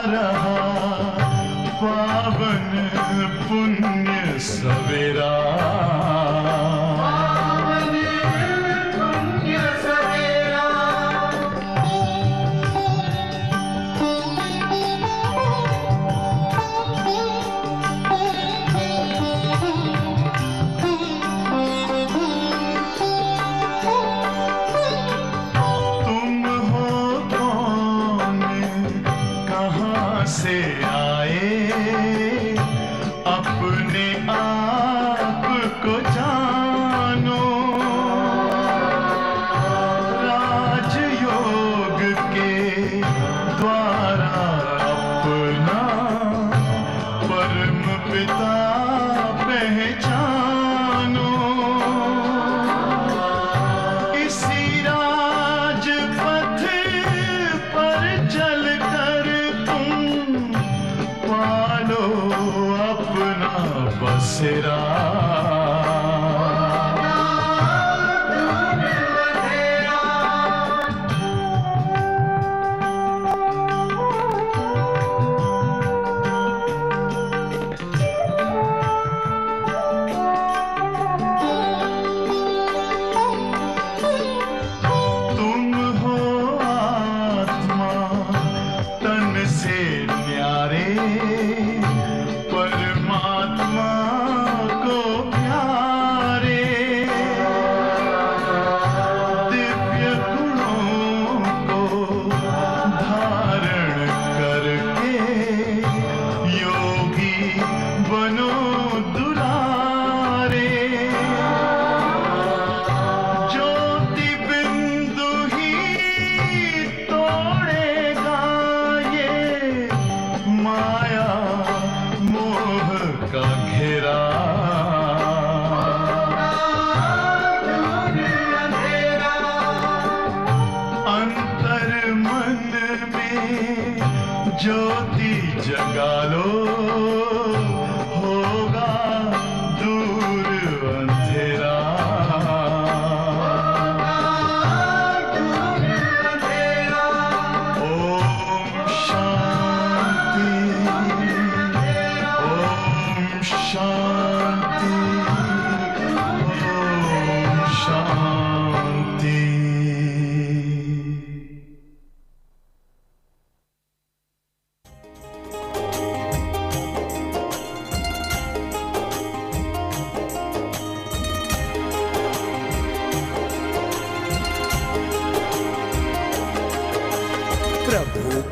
रहा पावन पुण्य सवेरा।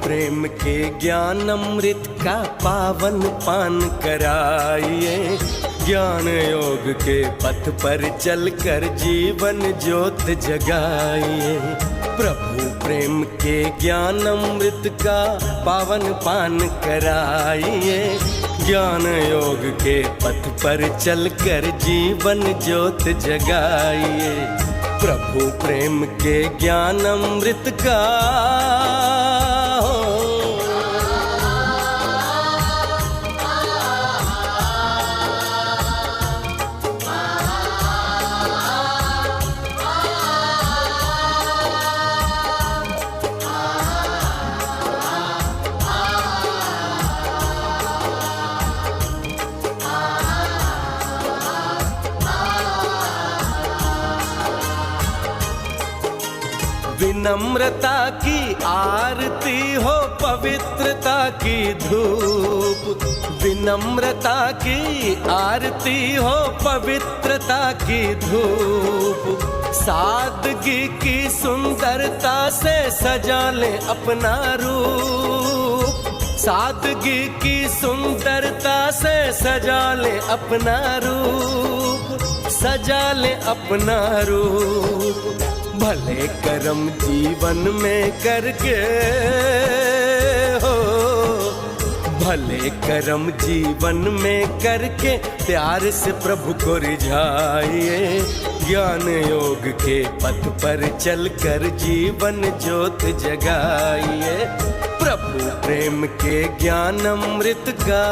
प्रेम के ज्ञान अमृत का पावन पान कराइए, ज्ञान योग के पथ पर चलकर जीवन ज्योत जगाइए। प्रभु प्रेम के ज्ञान अमृत का पावन पान कराइए, ज्ञान योग के पथ पर चलकर जीवन ज्योत जगाइए। प्रभु प्रेम के ज्ञान अमृत का विनम्रता की आरती हो, पवित्रता की धूप। विनम्रता की आरती हो, पवित्रता की धूप। सादगी की सुंदरता से सजा ले अपना रूप। सादगी की सुंदरता से सजा ले अपना रूप, सजा ले अपना रूप। भले कर्म जीवन में करके हो, भले कर्म जीवन में करके प्यार से प्रभु को रिझाइए। ज्ञान योग के पथ पर चलकर जीवन ज्योत जगाइए। प्रभु प्रेम के ज्ञान अमृत का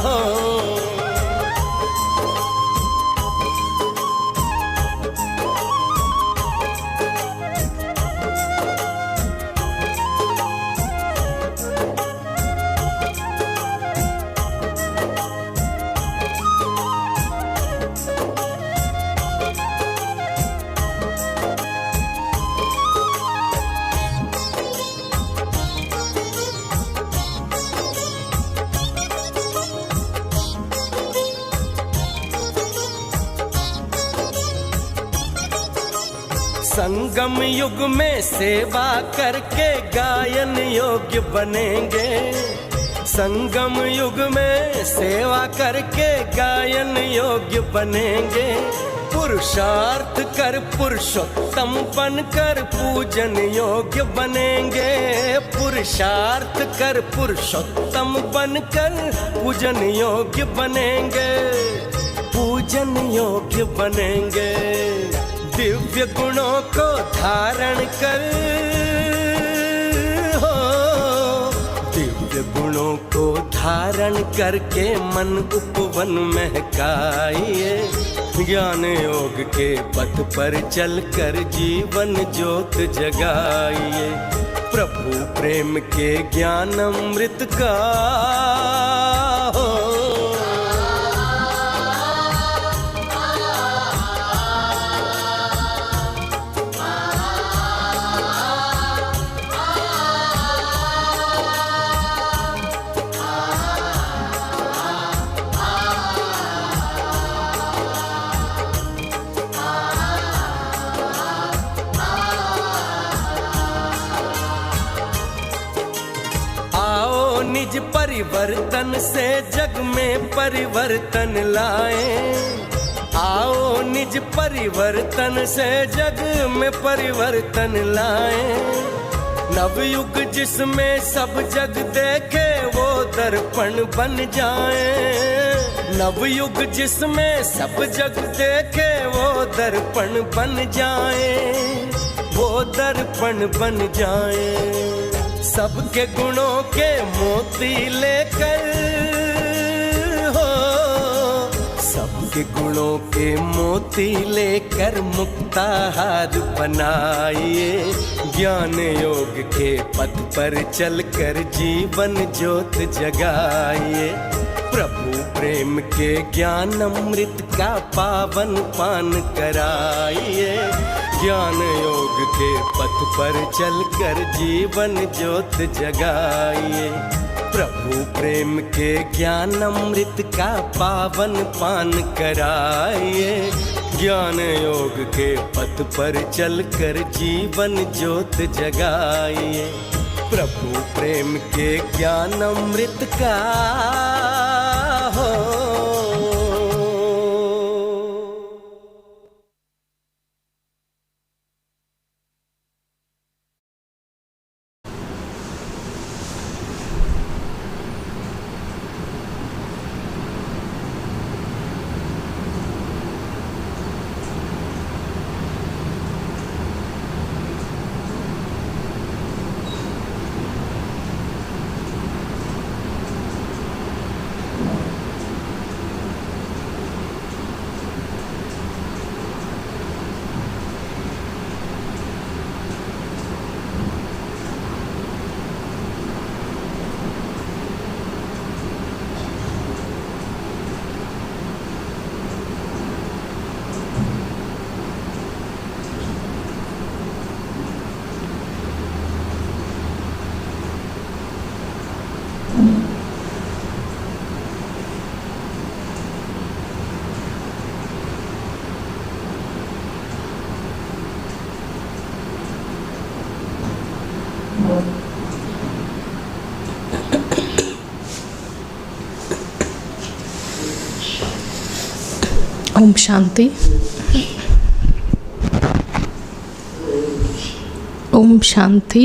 हो। संगम युग में सेवा करके गायन योग्य बनेंगे। संगम युग में सेवा करके गायन योग्य बनेंगे। पुरुषार्थ कर पुरुषोत्तम बनकर पूजन योग्य बनेंगे। पुरुषार्थ कर पुरुषोत्तम बनकर पूजन योग्य बनेंगे। पूजन योग्य बनेंगे। दिव्य गुणों को धारण कर हो, दिव्य गुणों को धारण करके मन उपवन महकाइए। ज्ञान योग के पथ पर चलकर जीवन ज्योत जगाइए। प्रभु प्रेम के ज्ञान अमृत का हो। निज परिवर्तन से जग में परिवर्तन लाएं। आओ निज परिवर्तन से जग में परिवर्तन लाएं। नवयुग जिसमें सब जग देखे वो दर्पण बन जाए। नवयुग जिसमें सब जग देखे वो दर्पण बन जाए। वो दर्पण बन जाए। सबके गुणों के मोती लेकर हो, सबके गुणों के मोती लेकर मुक्ताहार बनाइए। ज्ञान योग के पथ पर चलकर जीवन ज्योत जगाइए। प्रभु प्रेम के ज्ञान अमृत का पावन पान कराइए। ज्ञान योग के पथ पर चलकर जीवन ज्योत जगाइए। प्रभु प्रेम के ज्ञान अमृत का पावन पान कराइए। ज्ञान योग के पथ पर चलकर जीवन ज्योत जगाइए। प्रभु प्रेम के ज्ञान अमृत का हो। Om Shanti. Om Shanti.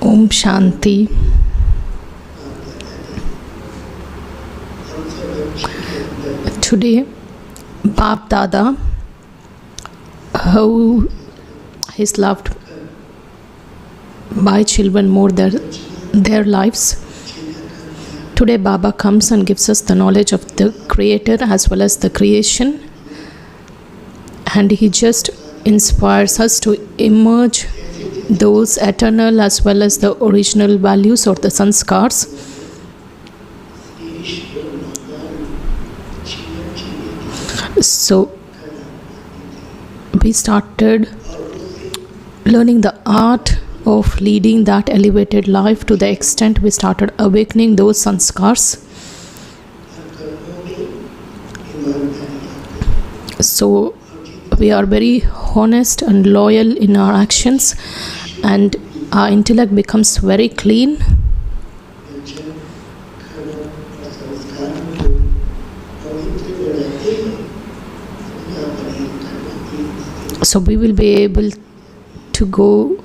Om Shanti. Today, Bap Dada, who is loved by children more than their lives. Today Baba comes and gives us the knowledge of the Creator as well as the creation, and he just inspires us to emerge those eternal as well as the original values or the sanskars. So we started learning the art of leading that elevated life to the extent we started awakening those sanskars. So we are very honest and loyal in our actions, and our intellect becomes very clean. So we will be able to go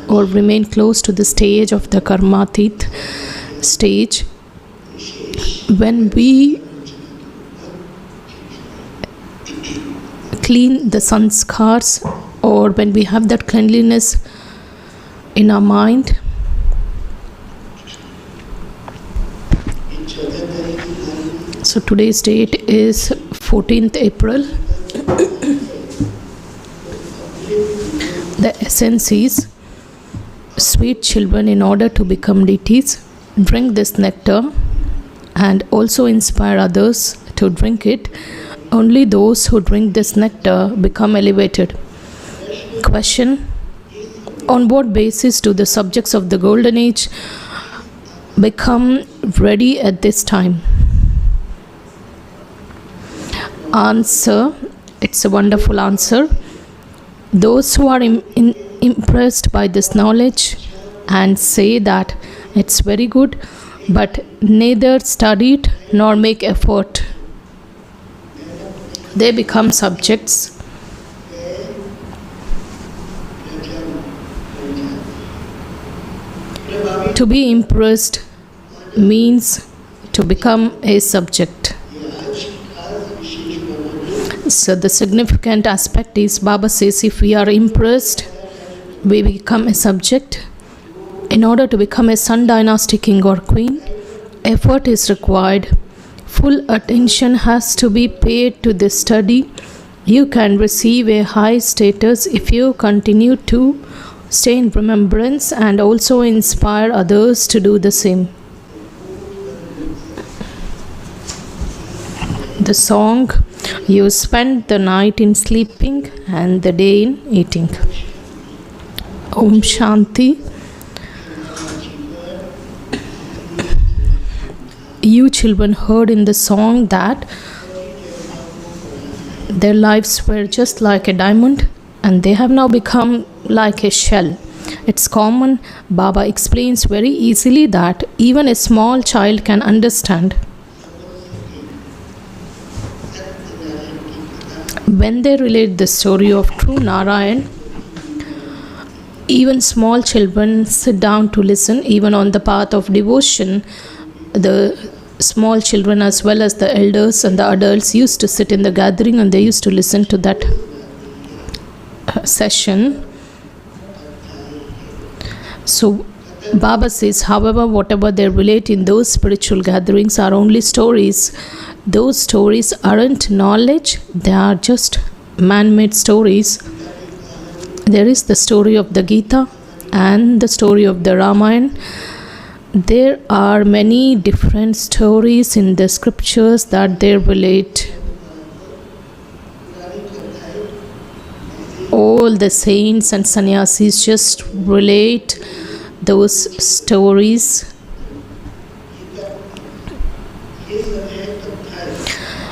or remain close to the stage of the karmatit stage. When we clean the sanskars, or when we have that cleanliness in our mind, so today's date is 14th April. The essence is, sweet children, in order to become deities, drink this nectar and also inspire others to drink it. Only those who drink this nectar become elevated. Question: on what basis do the subjects of the golden age become ready at this time? Answer: it's a wonderful answer. Those who are impressed by this knowledge and say that it's very good, but neither study it nor make effort, they become subjects. To be impressed means to become a subject. So the significant aspect is, Baba says, if we are impressed, we become a subject. In order to become a Sun dynasty king or queen, effort is required. Full attention has to be paid to this study. You can receive a high status if you continue to stay in remembrance and also inspire others to do the same. The song: you spend the night in sleeping and the day in eating. Om Shanti. You children heard in the song that their lives were just like a diamond and they have now become like a shell. It's common. Baba explains very easily that even a small child can understand. When they relate the story of true Narayan, even small children sit down to listen. Even on the path of devotion, the small children as well as the elders and the adults used to sit in the gathering and they used to listen to that session. So Baba says, however, whatever they relate in those spiritual gatherings are only stories. Those stories aren't knowledge, they are just man-made stories. There is the story of the Gita and the story of the Ramayana. There are many different stories in the scriptures that they relate. All the saints and sannyasis just relate those stories.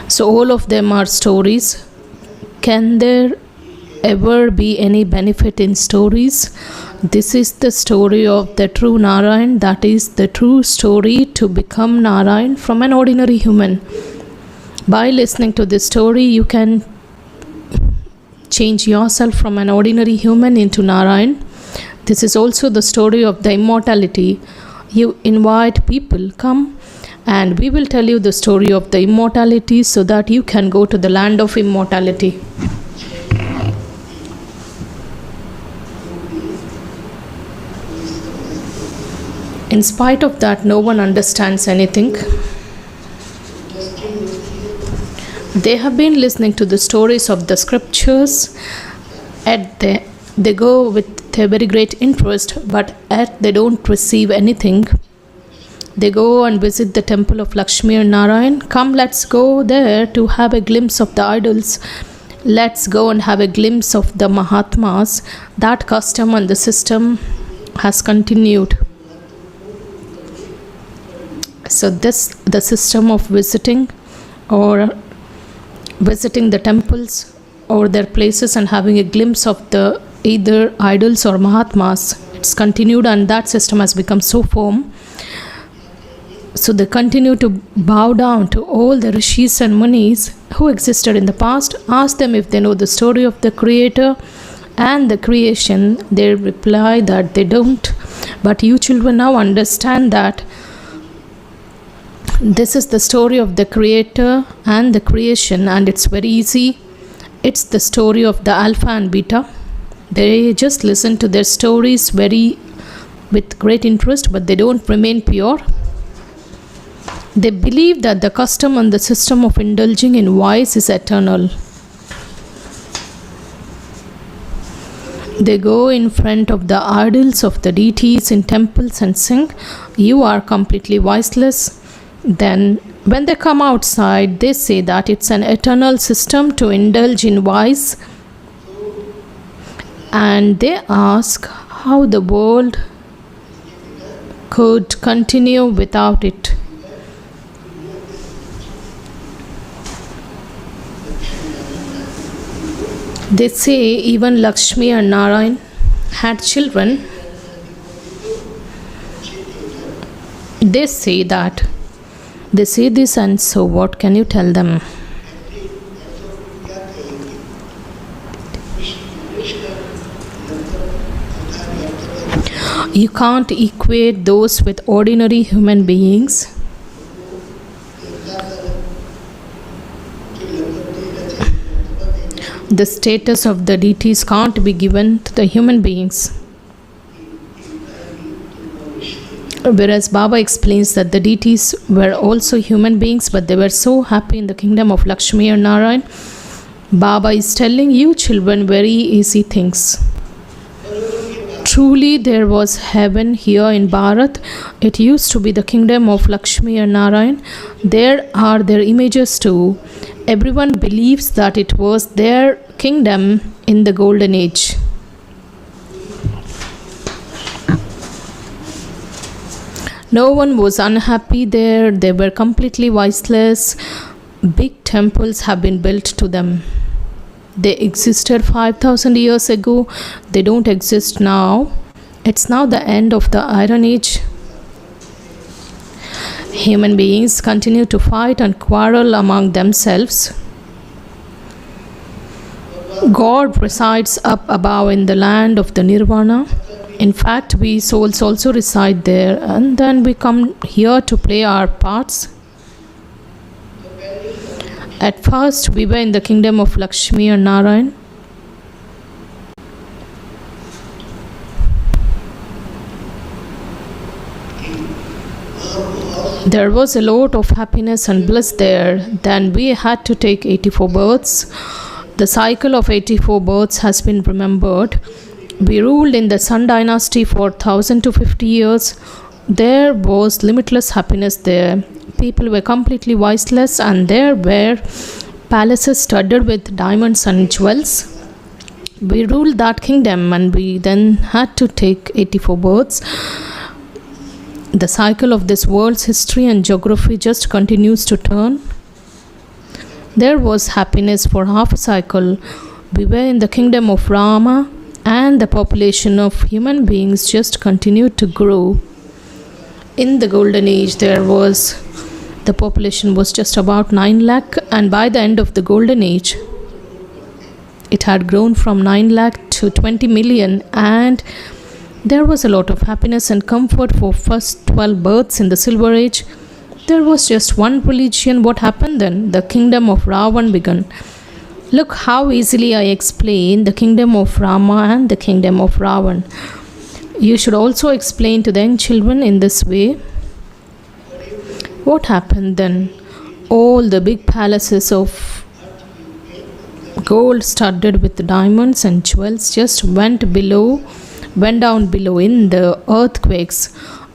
So all of them are stories. Can there ever be any benefit in stories? This is the story of the true Narayan. That is the true story to become Narayan from an ordinary human. By listening to this story, you can change yourself from an ordinary human into Narayan. This is also the story of the immortality. You invite people, come and we will tell you the story of the immortality so that you can go to the land of immortality. In spite of that, no one understands anything. They have been listening to the stories of the scriptures. They go with a very great interest, but they don't receive anything. They go and visit the temple of Lakshmi and Narayan. Come, let's go there to have a glimpse of the idols. Let's go and have a glimpse of the Mahatmas. That custom and the system has continued. So the system of visiting or visiting the temples over their places and having a glimpse of the either idols or Mahatmas. It's continued, and that system has become so firm. So they continue to bow down to all the rishis and munis who existed in the past. Ask them if they know the story of the creator and the creation. They reply that they don't. But you children now understand that this is the story of the creator and the creation, and it's very easy. It's the story of the alpha and beta. They just listen to their stories with great interest, but they don't remain pure. They believe that the custom and the system of indulging in vice is eternal. They go in front of the idols of the deities in temples and sing, "You are completely viceless." Then, when they come outside, they say that it's an eternal system to indulge in vice. And they ask how the world could continue without it. They say even Lakshmi and Narayan had children. They say this, and so what can you tell them? You can't equate those with ordinary human beings. The status of the deities can't be given to the human beings. Whereas Baba explains that the deities were also human beings, but they were so happy in the kingdom of Lakshmi and Narayan. Baba is telling you children very easy things. Truly there was heaven here in Bharat. It used to be the kingdom of Lakshmi and Narayan. There are their images too. Everyone believes that it was their kingdom in the golden age. No one was unhappy there. They were completely viceless. Big temples have been built to them. They existed 5,000 years ago. They don't exist now. It's now the end of the Iron Age. Human beings continue to fight and quarrel among themselves. God resides up above in the land of the Nirvana. In fact, we souls also reside there, and then we come here to play our parts. At first, we were in the kingdom of Lakshmi and Narayan. There was a lot of happiness and bliss there. Then we had to take 84 births. The cycle of 84 births has been remembered. We ruled in the Sun dynasty for 1000 to 50 years. There was limitless happiness there. People were completely viceless, and there were palaces studded with diamonds and jewels. We ruled that kingdom, and we then had to take 84 births. The cycle of this world's history and geography just continues to turn. There was happiness for half a cycle. We were in the kingdom of Brahma, and the population of human beings just continued to grow. In the golden age, the population was just about 9 lakh, and by the end of the golden age, it had grown from 9 lakh to 20 million, and there was a lot of happiness and comfort for first 12 births in the silver age. There was just one religion. What happened then? The kingdom of Ravan began. Look how easily I explain the kingdom of Rama and the kingdom of Ravan. You should also explain to the young children in this way. What happened then? All the big palaces of gold studded with diamonds and jewels just went down below in the earthquakes.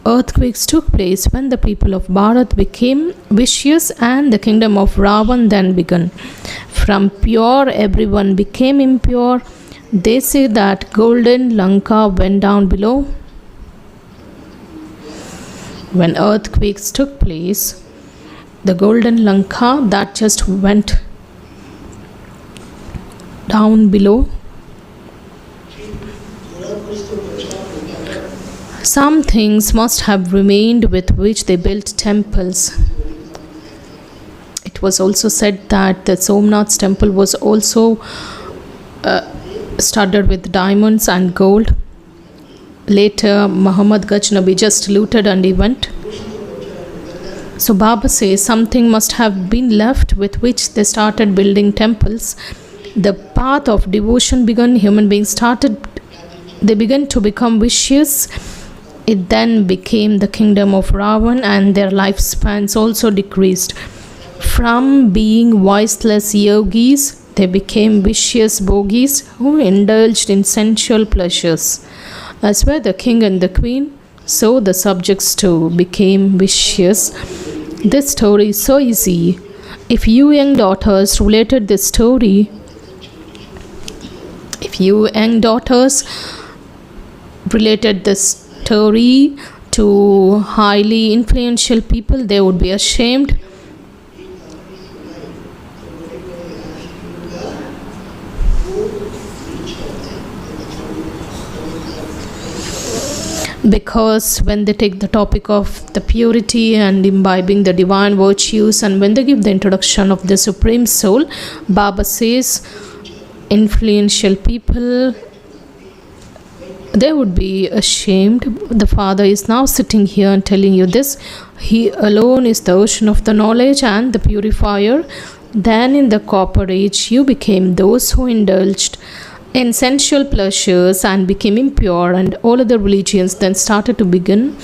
Earthquakes took place when the people of Bharat became vicious, and the kingdom of Ravan then began. From pure, everyone became impure. They say that golden Lanka went down below. When earthquakes took place, the golden Lanka that just went down below. Some things must have remained with which they built temples. It was also said that the Somnath's temple was also studded with diamonds and gold. Later, Muhammad Ghaznavi just looted and he went. So Baba says something must have been left with which they started building temples. The path of devotion began. Human beings they began to become vicious. It then became the kingdom of Ravan, and their lifespans also decreased. From being voiceless yogis, they became vicious bogies who indulged in sensual pleasures. As were the king and the queen, so the subjects too became vicious. This story is so easy. If you young daughters related this story, to highly influential people, they would be ashamed. Because when they take the topic of the purity and imbibing the divine virtues, and when they give the introduction of the Supreme Soul, Baba says influential people, they would be ashamed. The Father is now sitting here and telling you this. He alone is the ocean of the knowledge and the purifier. Then in the copper age, you became those who indulged in sensual pleasures and became impure, and all other religions then started to begin.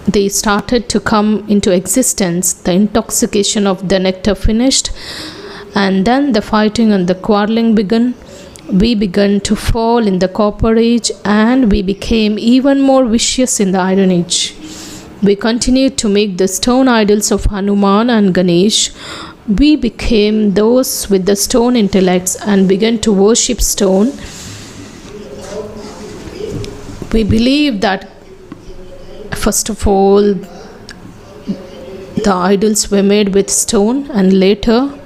They started to come into existence. The intoxication of the nectar finished, and then the fighting and the quarreling began. We began to fall in the copper age, and we became even more vicious in the iron age. We continued to make the stone idols of Hanuman and Ganesh. We became those with the stone intellects and began to worship stone. We believe that first of all the idols were made with stone, and later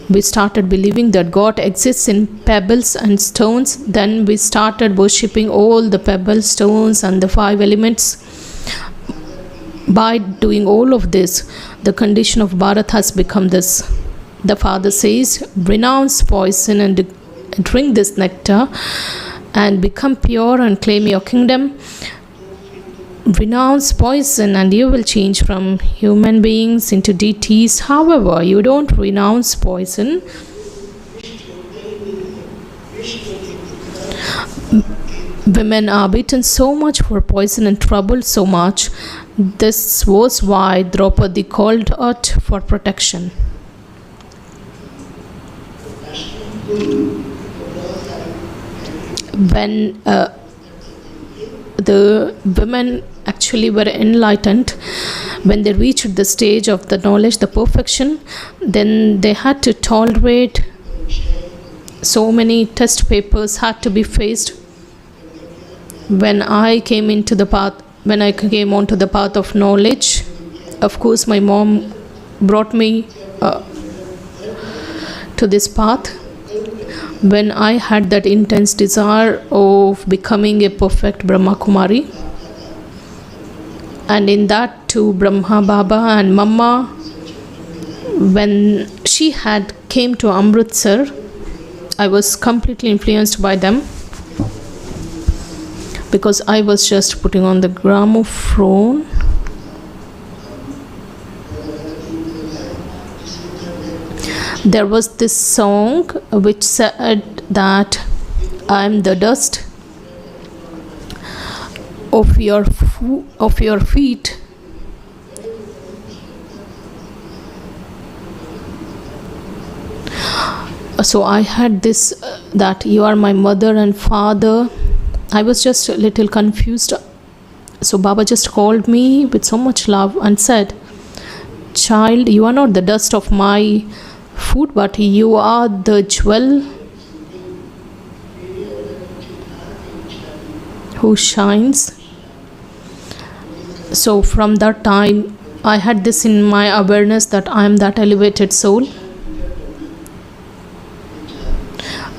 we started believing that God exists in pebbles and stones. Then we started worshipping all the pebbles, stones and the 5 elements. By doing all of this, the condition of Bharat has become this. The Father says, renounce poison and drink this nectar and become pure and claim your kingdom. Renounce poison and you will change from human beings into deities. However, you don't renounce poison. Women are beaten so much for poison and troubled so much. This was why Draupadi called out for protection. When the women actually were enlightened, when they reached the stage of the knowledge, the perfection, then they had to tolerate so many test papers had to be faced. When I came onto the path of knowledge, of course my mom brought me to this path. When I had that intense desire of becoming a perfect Brahma Kumari, and in that too Brahma Baba and Mama, when she had came to Amritsar, I was completely influenced by them, because I was just putting on the gramophone. There was this song which said that I am the dust of your feet. So I had this that you are my mother and father. I was just a little confused. So Baba just called me with so much love and said, child, you are not the dust of my food, but you are the jewel who shines. So from that time, I had this in my awareness that I am that elevated soul.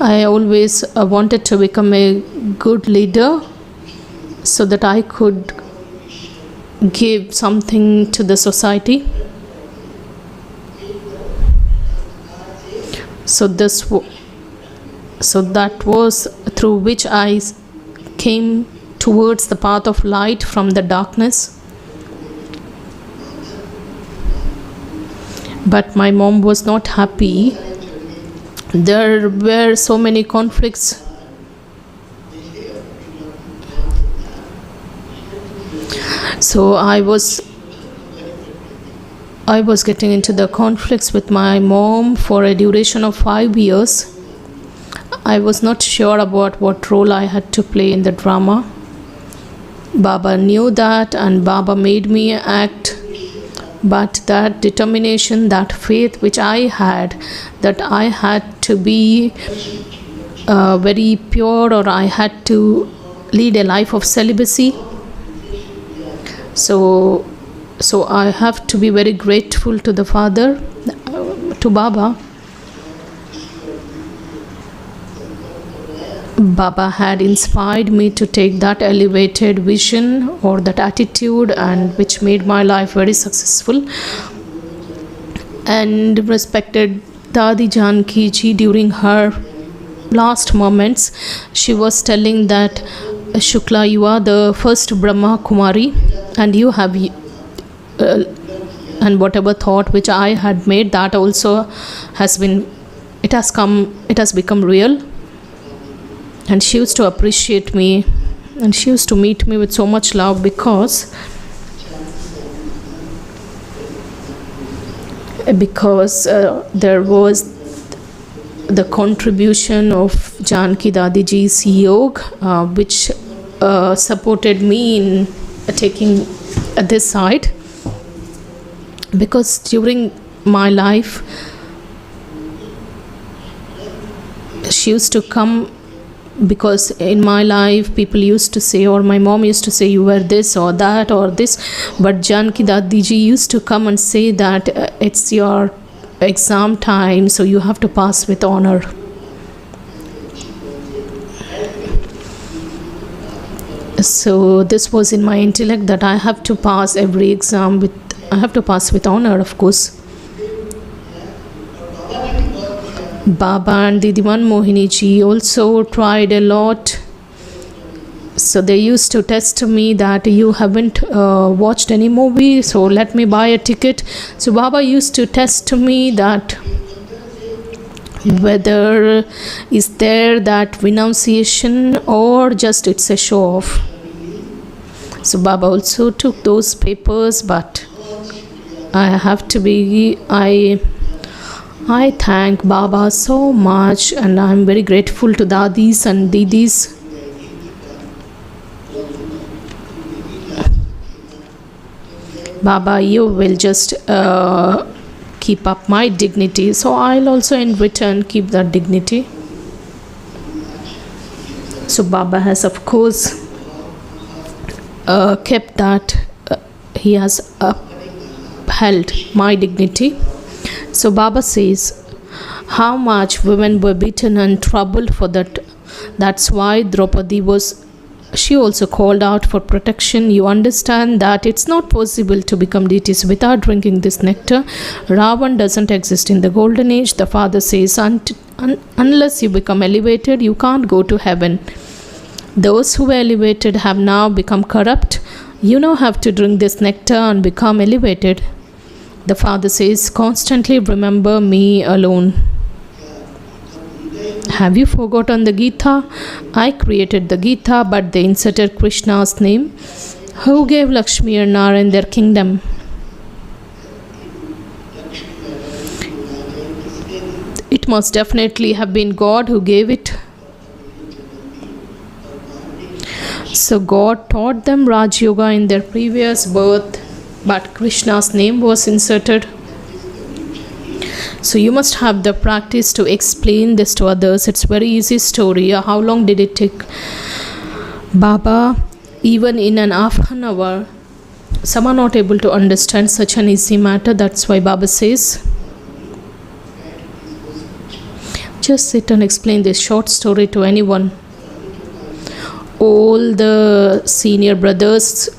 I always wanted to become a good leader so that I could give something to the society. So that was through which I came towards the path of light from the darkness. But my mom was not happy. There were so many conflicts. So I was getting into the conflicts with my mom for a duration of 5 years. I was not sure about what role I had to play in the drama. Baba knew that, and Baba made me act. But that determination, that faith which I had, that I had to be very pure, or I had to lead a life of celibacy. So I have to be very grateful to the Father, to Baba. Baba had inspired me to take that elevated vision or that attitude, and which made my life very successful. And respected Dadi Janki ji, during her last moments, she was telling that, Shukla, you are the first Brahma Kumari, and you have and whatever thought which I had made, that also has become real. And she used to appreciate me, and she used to meet me with so much love, because there was the contribution of Janki Dadi Ji's yoga, which supported me in taking this side. Because during my life, she used to come, because in my life people used to say, or my mom used to say, you were this or that or this, but Janki Dadi Ji used to come and say that it's your exam time, so you have to pass with honor. So this was in my intellect, that I have to pass every exam I have to pass with honor, of course. Baba and Didiman Mohini ji also tried a lot. So they used to test me that you haven't watched any movie, so let me buy a ticket. So Baba used to test me that whether is there that renunciation or just it's a show off. So Baba also took those papers, but I thank Baba so much, and I'm very grateful to Dadis and Didis. Baba, you will just keep up my dignity, so I'll also in return keep that dignity. So Baba has, of course, kept that. He has upheld my dignity. So Baba says, how much women were beaten and troubled for that. That's why Draupadi she also called out for protection. You understand that it's not possible to become deities without drinking this nectar. Ravan doesn't exist in the golden age. The father says, unless you become elevated, you can't go to heaven. Those who were elevated have now become corrupt. You now have to drink this nectar and become elevated. The father says, constantly remember me alone. Have you forgotten the Gita? I created the Gita, but they inserted Krishna's name. Who gave Lakshmi and Narayan their kingdom? It must definitely have been God who gave it. So God taught them Raj Yoga in their previous birth, but Krishna's name was inserted. So you must have the practice to explain this to others. It's very easy story. How long did it take? Baba, even in an half an hour, some are not able to understand such an easy matter. That's why Baba says, just sit and explain this short story to anyone. All the senior brothers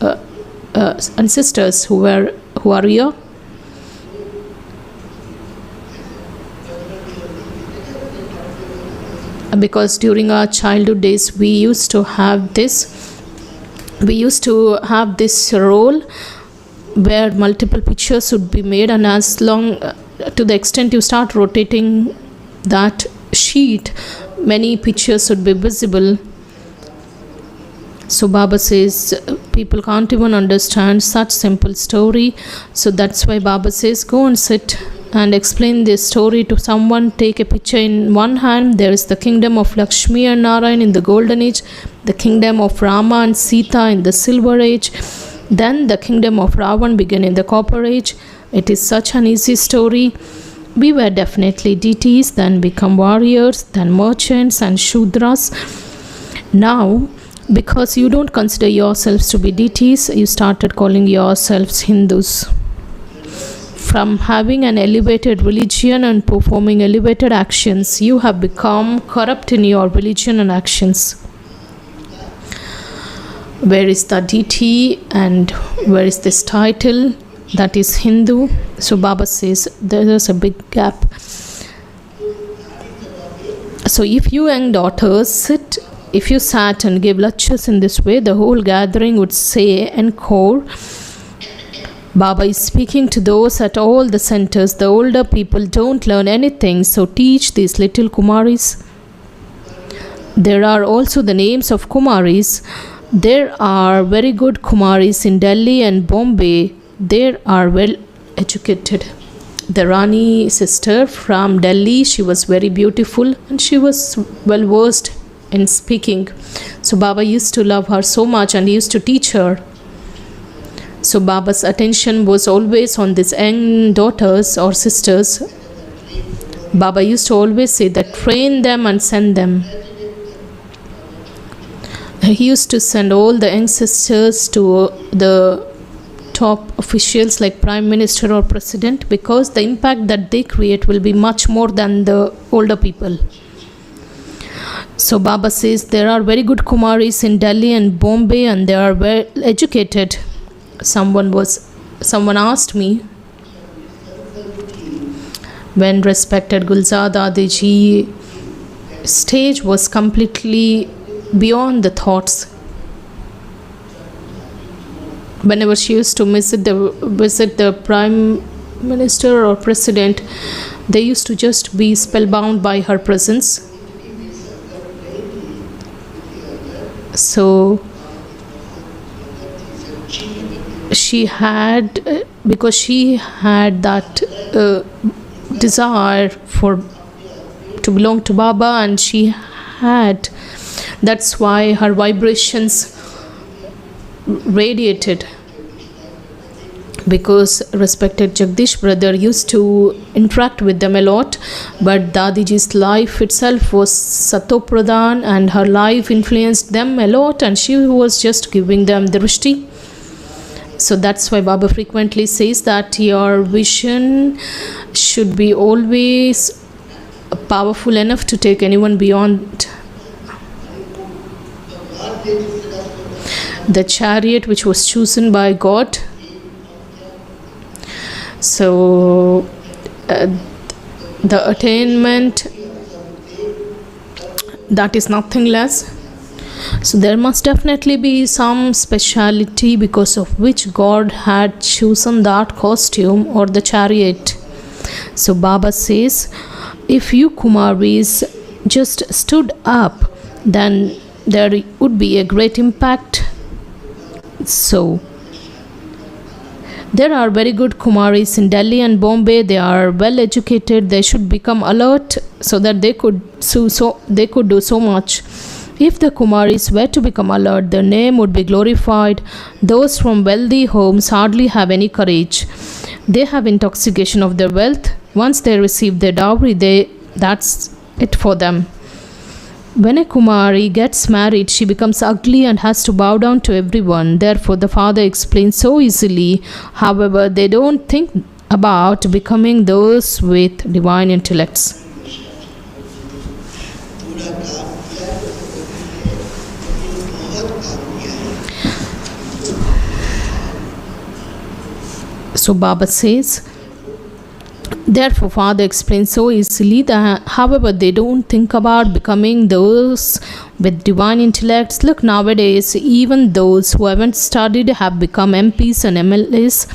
and sisters who are here, because during our childhood days we used to have this role where multiple pictures would be made, and as long to the extent you start rotating that sheet, many pictures would be visible. So Baba says people can't even understand such simple story, so that's why Baba says go and sit and explain this story to someone. Take a picture in one hand, there is the kingdom of Lakshmi and Narayan in the golden age, the kingdom of Rama and Sita in the silver age, then the kingdom of Ravan began in the copper age. It is such an easy story. We were definitely deities, then become warriors, then merchants and Shudras. Now, because you don't consider yourselves to be deities, you started calling yourselves Hindus. From having an elevated religion and performing elevated actions, you have become corrupt in your religion and actions. Where is the deity and where is this title that is Hindu? So Baba says there is a big gap. So if you young daughters if you sat and gave lectures in this way, the whole gathering would say encore. Baba is speaking to those at all the centers. The older people don't learn anything, so teach these little Kumaris. There are also the names of Kumaris. There are very good Kumaris in Delhi and Bombay. They are well educated. The Rani sister from Delhi, she was very beautiful and she was well versed in speaking. So Baba used to love her so much and he used to teach her. So Baba's attention was always on these young daughters or sisters. Baba used to always say that train them and send them. He used to send all the young sisters to the top officials like Prime Minister or President, because the impact that they create will be much more than the older people. So Baba says there are very good Kumaris in Delhi and Bombay and they are well educated. Someone asked me, when respected Gulzada Diji stage was completely beyond the thoughts. Whenever she used to visit the Prime Minister or President, they used to just be spellbound by her presence. So she had, because she had that desire to belong to Baba, and she had, that's why her vibrations radiated. Because respected Jagdish brother used to interact with them a lot, but Dadiji's life itself was Satopradhan and her life influenced them a lot, and she was just giving them drishti. So that's why Baba frequently says that your vision should be always powerful enough to take anyone beyond the chariot which was chosen by God. So the attainment, that is nothing less. So there must definitely be some speciality because of which God had chosen that costume or the chariot. So Baba says, if you Kumaris just stood up, then there would be a great impact. So there are very good Kumaris in Delhi and Bombay. They are well educated. They should become alert so that they could do so much. If the Kumaris were to become alert, their name would be glorified. Those from wealthy homes hardly have any courage. They have intoxication of their wealth. Once they receive their dowry, that's it for them. When a Kumari gets married, she becomes ugly and has to bow down to everyone. Therefore, the father explains so easily. However, they don't think about becoming those with divine intellects. So Baba says, therefore, Father explains so easily that, however, they don't think about becoming those with divine intellects. Look, nowadays, even those who haven't studied have become MPs and MLAs.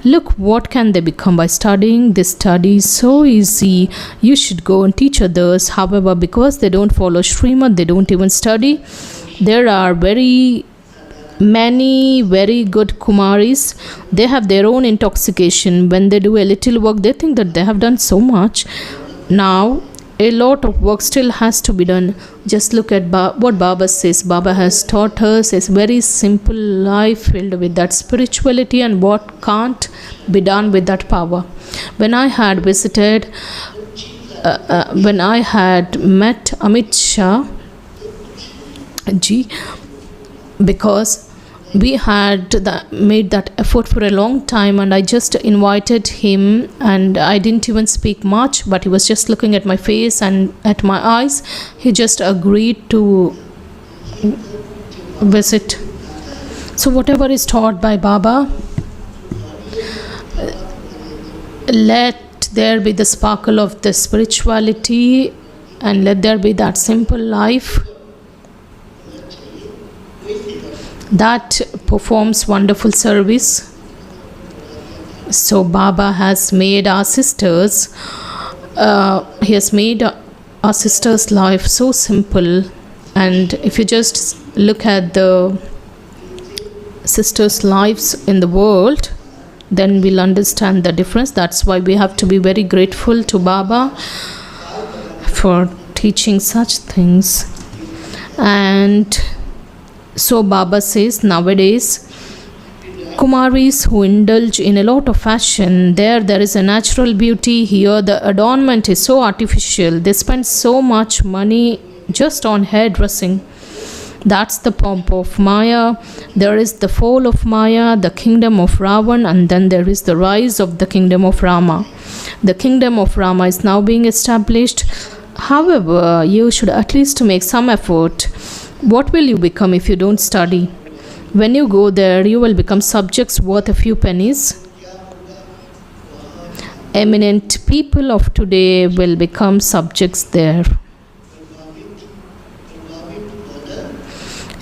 Look, what can they become by studying? This study is so easy. You should go and teach others. However, because they don't follow Srimad, they don't even study. There are many very good Kumaris. They have their own intoxication. When they do a little work, they think that they have done so much. Now a lot of work still has to be done. Just look at what Baba says. Baba has taught us a very simple life filled with that spirituality and what can't be done with that power. When I had visited, when I had met Amit Shah ji, because we had made that effort for a long time, and I just invited him, and I didn't even speak much, but he was just looking at my face and at my eyes. He just agreed to visit. So whatever is taught by Baba, let there be the sparkle of the spirituality, and let there be that simple life that performs wonderful service. So Baba has made our sisters, he has made our sisters' life so simple. And if you just look at the sisters' lives in the world, then we'll understand the difference. That's why we have to be very grateful to Baba for teaching such things. And so Baba says, nowadays Kumaris who indulge in a lot of fashion, there is a natural beauty. Here the adornment is so artificial. They spend so much money just on hairdressing. That's the pomp of Maya. There is the fall of Maya, the kingdom of Ravan, and then there is the rise of the kingdom of Rama. The kingdom of Rama is now being established. However, you should at least make some effort. What will you become if you don't study? When you go there, you will become subjects worth a few pennies. Eminent people of today will become subjects there.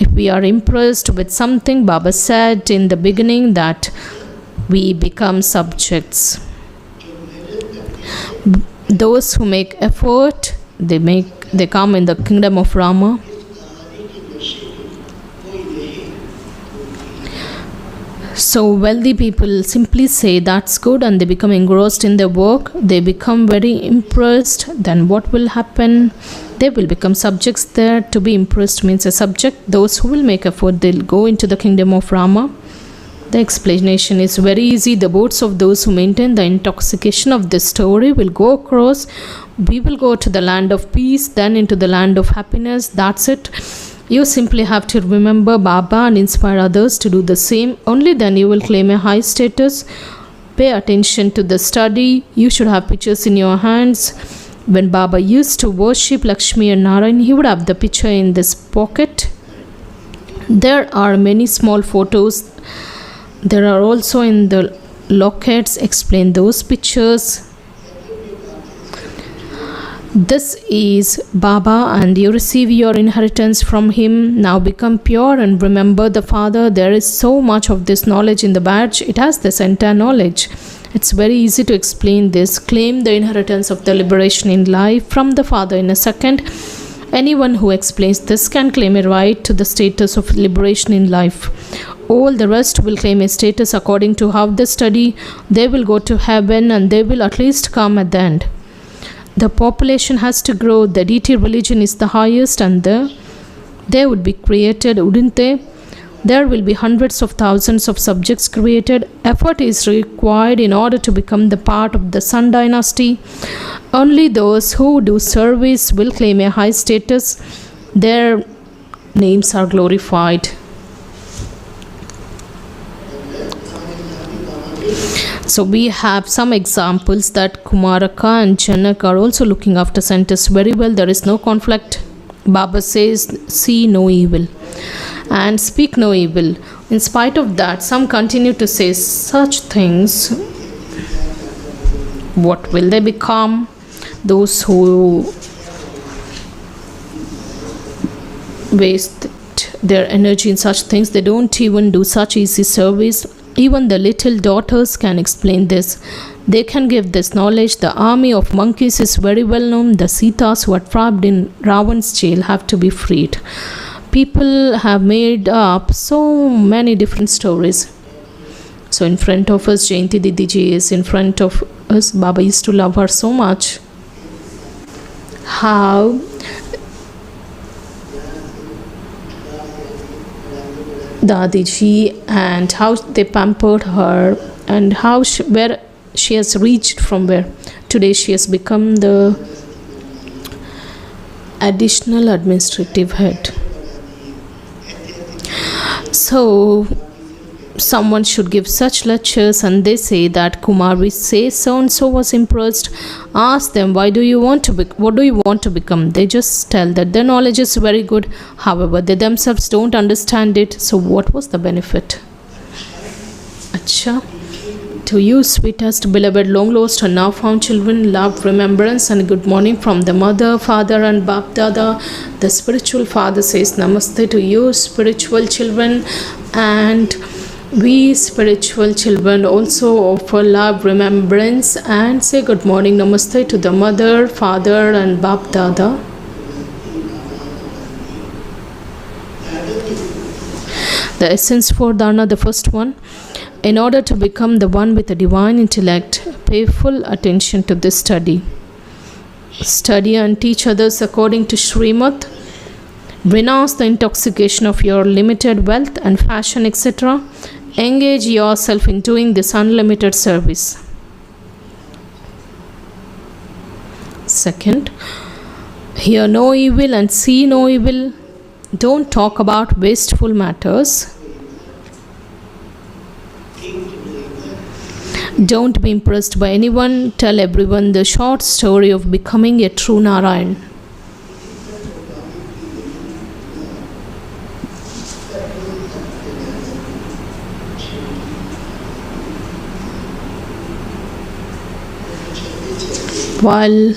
If we are impressed with something, Baba said in the beginning that we become subjects. Those who make effort, they come in the kingdom of Rama. So wealthy people simply say that's good, and they become engrossed in their work. They become very impressed. Then what will happen? They will become subjects there. To be impressed means a subject. Those who will make effort, they'll go into the kingdom of Rama. The explanation is very easy. The boats of those who maintain the intoxication of this story will go across. We will go to the land of peace, then into the land of happiness. That's it. You simply have to remember Baba and inspire others to do the same. Only then you will claim a high status. Pay attention to the study. You should have pictures in your hands. When Baba used to worship Lakshmi and Narayan, he would have the picture in this pocket. There are many small photos. There are also in the lockets. Explain those pictures. This is Baba, and you receive your inheritance from him. Now become pure and remember the Father. There is so much of this knowledge in the badge. It has this entire knowledge. It's very easy to explain this. Claim the inheritance of the liberation in life from the Father in a second. Anyone who explains this can claim a right to the status of liberation in life. All the rest will claim a status according to how they study. They will go to heaven, and they will at least come at the end. The population has to grow. The deity religion is the highest, and they would be created, wouldn't they? There will be hundreds of thousands of subjects created. Effort is required in order to become the part of the Sun dynasty. Only those who do service will claim a high status. Their names are glorified. So we have some examples that Kumaraka and Janak are also looking after centers very well. There is no conflict. Baba says, see no evil and speak no evil. In spite of that, some continue to say such things. What will they become? Those who waste their energy in such things, they don't even do such easy service. Even the little daughters can explain this. They can give this knowledge. The army of monkeys is very well known. The Sitas who are trapped in Ravan's jail have to be freed. People have made up so many different stories. So in front of us, Jayanti Didiji is in front of us. Baba used to love her so much. How Dadiji and how they pampered her, and how where she has reached from where. Today she has become the additional administrative head. So someone should give such lectures, and they say that Kumaris say so and so was impressed. Ask them, what do you want to become? They just tell that their knowledge is very good, however they themselves don't understand it. So what was the benefit? Acha. To you, sweetest, beloved, long lost and now found children, love, remembrance and good morning from the mother, father and Bap Dada. The spiritual father says namaste to you, spiritual children, and we spiritual children also offer love, remembrance and say good morning, namaste to the mother, father and Bap Dada. The essence for Dharna, the first one. In order to become the one with a divine intellect, pay full attention to this study. Study and teach others according to Srimad. Renounce the intoxication of your limited wealth and fashion, etc. Engage yourself in doing this unlimited service. Second, hear no evil and see no evil. Don't talk about wasteful matters. Don't be impressed by anyone. Tell everyone the short story of becoming a true Narayan. While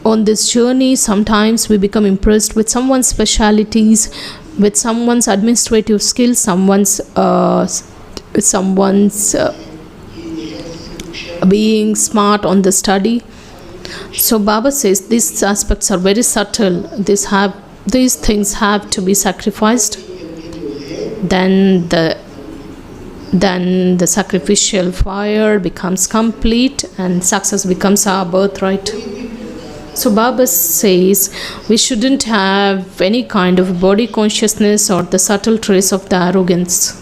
on this journey, sometimes we become impressed with someone's specialities, with someone's administrative skills, someone's being smart on the study. So Baba says these aspects are very subtle. These things have to be sacrificed. Then the sacrificial fire becomes complete and success becomes our birthright. So Baba says we shouldn't have any kind of body consciousness or the subtle trace of the arrogance.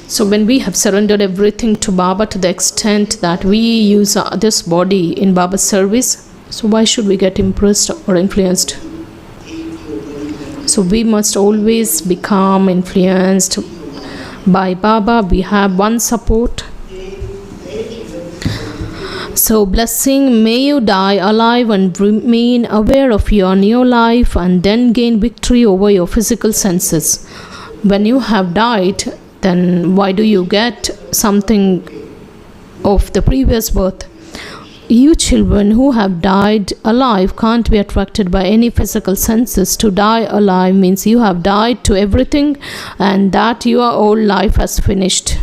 So when we have surrendered everything to Baba to the extent that we use this body in Baba's service, so why should we get impressed or influenced? So we must always become influenced by Baba. We have one support. So blessing, may you die alive and remain aware of your new life and then gain victory over your physical senses. When you have died, then why do you get something of the previous birth? You children who have died alive can't be attracted by any physical senses. To die alive means you have died to everything and that your old life has finished.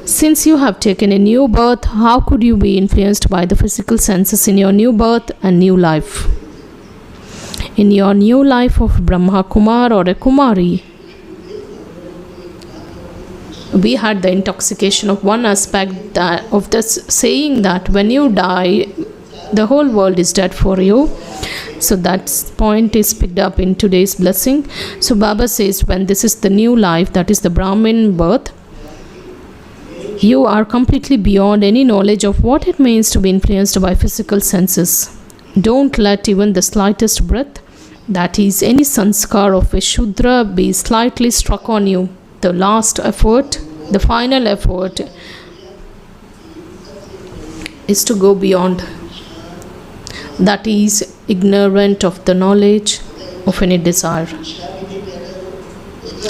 Since you have taken a new birth, how could you be influenced by the physical senses in your new birth and new life? In your new life of Brahma Kumar or a Kumari, we had the intoxication of one aspect of this saying that when you die, the whole world is dead for you. So that point is picked up in today's blessing. So Baba says when this is the new life, that is the Brahmin birth, you are completely beyond any knowledge of what it means to be influenced by physical senses. Don't let even the slightest breath That is, any sanskar of a Shudra be slightly struck on you. The last effort, the final effort, is to go beyond. That is, ignorant of the knowledge of any desire.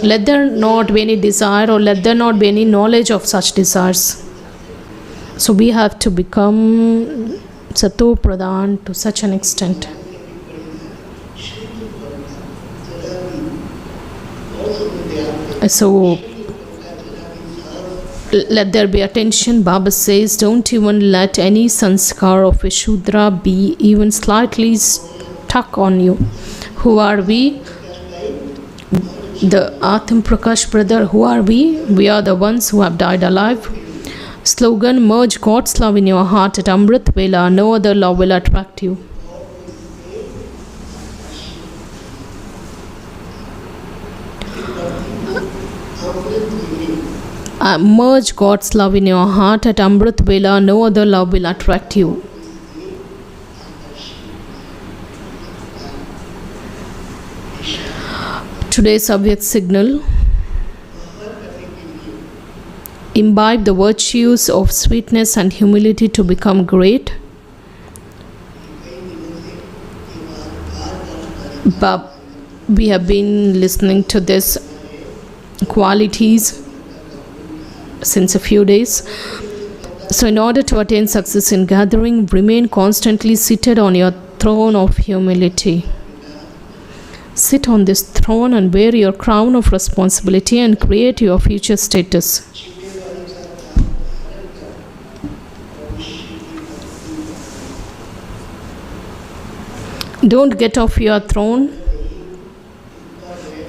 Let there not be any desire, or let there not be any knowledge of such desires. So we have to become Sato Pradhan to such an extent. So let there be attention. Baba says, don't even let any sanskar of a Shudra be even slightly stuck on you. Who are we? The Atam Prakash brother, who are we? We are the ones who have died alive. Slogan, merge God's love in your heart at Amrit Vela. No other love will attract you. Merge God's love in your heart at Amrit Vela. No other love will attract you. Today's Avyak signal: imbibe the virtues of sweetness and humility to become great. But we have been listening to these qualities since a few days. So in order to attain success in gathering, remain constantly seated on your throne of humility. Sit on this throne and wear your crown of responsibility and create your future status. Don't get off your throne.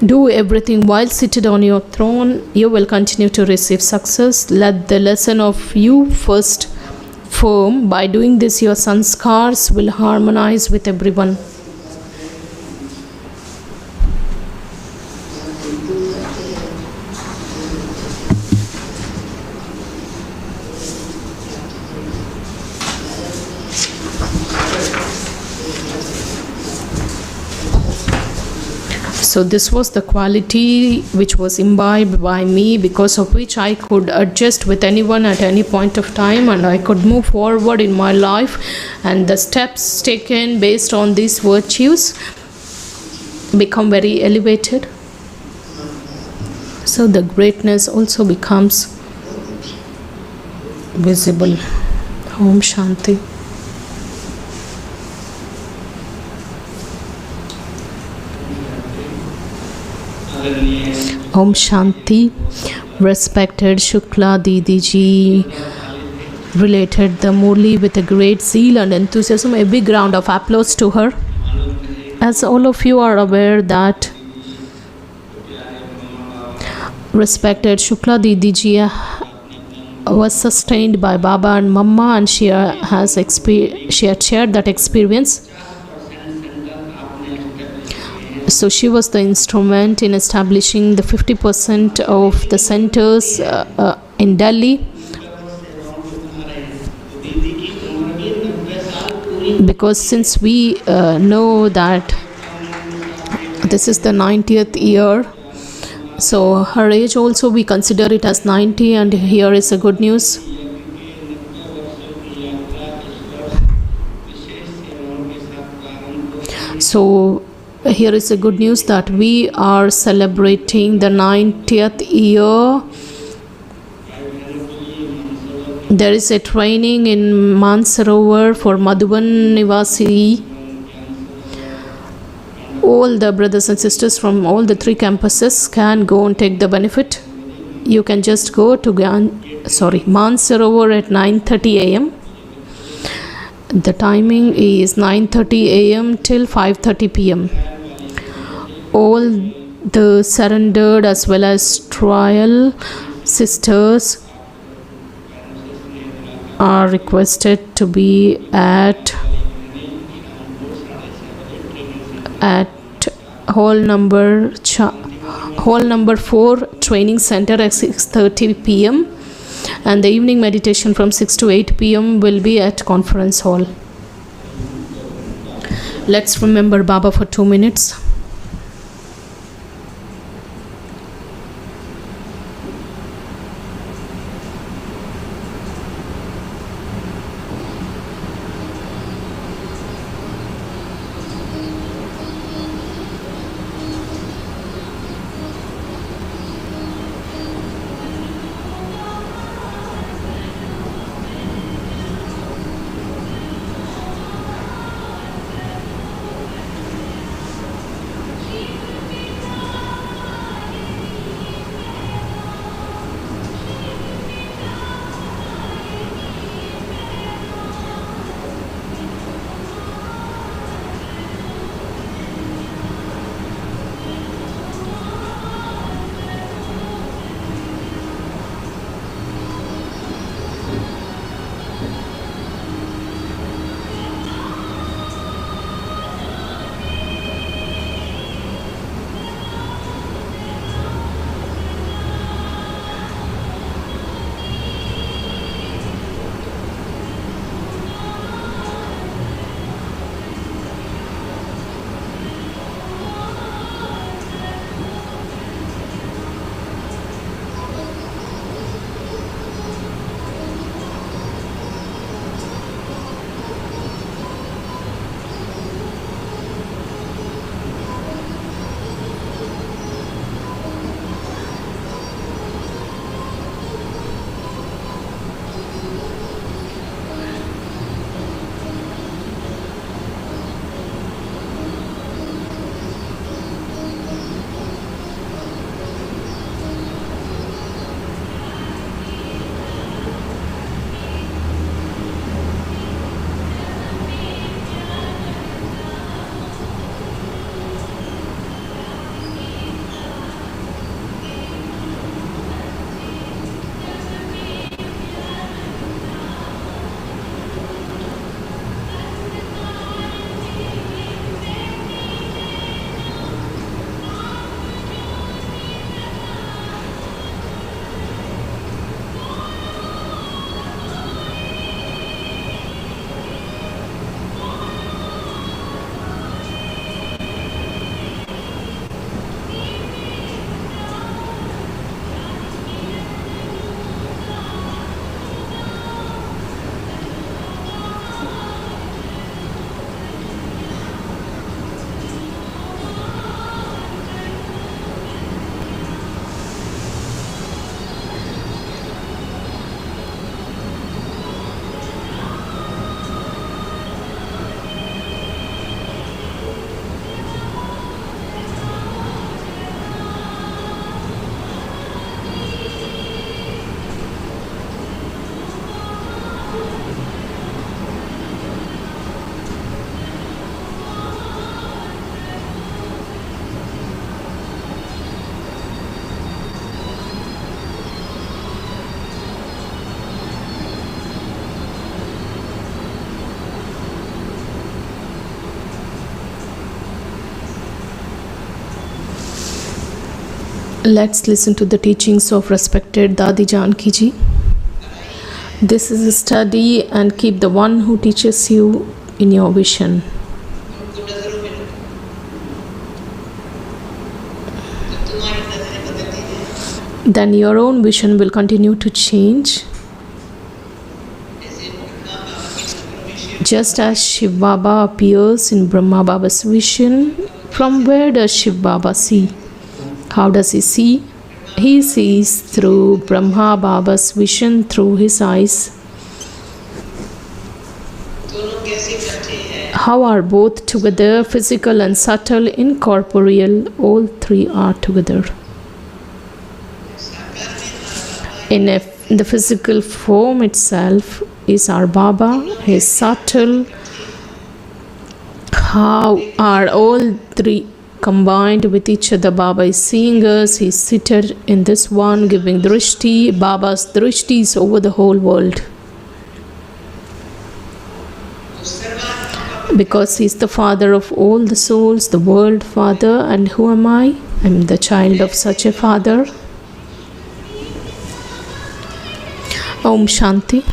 Do everything while seated on your throne. You will continue to receive success. Let the lesson of you first firm. By doing this, your sanskars will harmonize with everyone. So this was the quality which was imbibed by me, because of which I could adjust with anyone at any point of time, and I could move forward in my life. And the steps taken based on these virtues become very elevated. So the greatness also becomes visible. Om Shanti. Om Shanti. Respected Shukla Didi ji related the Murli with a great zeal and enthusiasm. A big round of applause to her. As all of you are aware that respected Shukla Didi ji was sustained by Baba and Mama, and she had shared that experience. So she was the instrument in establishing the 50% of the centers in Delhi. Because since we know that this is the 90th year, so her age also we consider it as 90, and here is a good news. So here is a good news that we are celebrating the 90th year. There is a training in Mansarovar for Madhuban Nivasi. All the brothers and sisters from all the 3 campuses can go and take the benefit. You can just go to Mansarovar at 9:30 a.m. The timing is 9:30 a.m. till 5:30 p.m. All the surrendered as well as trial sisters are requested to be at hall number 4 training center at 6:30 p.m. and the evening meditation from 6 to 8 p.m. will be at conference hall. Let's remember Baba for 2 minutes. Let's listen to the teachings of respected Dadi Janki Ji. This is a study, and keep the one who teaches you in your vision. Then your own vision will continue to change. Just as Shiv Baba appears in Brahma Baba's vision, from where does Shiv Baba see? How does he see? He sees through Brahma Baba's vision through his eyes. How are both together, physical and subtle, incorporeal? All three are together. In the physical form itself is our Baba, his subtle. How are all three combined with each other? Baba is seeing us, he is seated in this one, giving drishti. Baba's drishti is over the whole world. Because he is the father of all the souls, the world father. And who am I? I am the child of such a father. Om Shanti.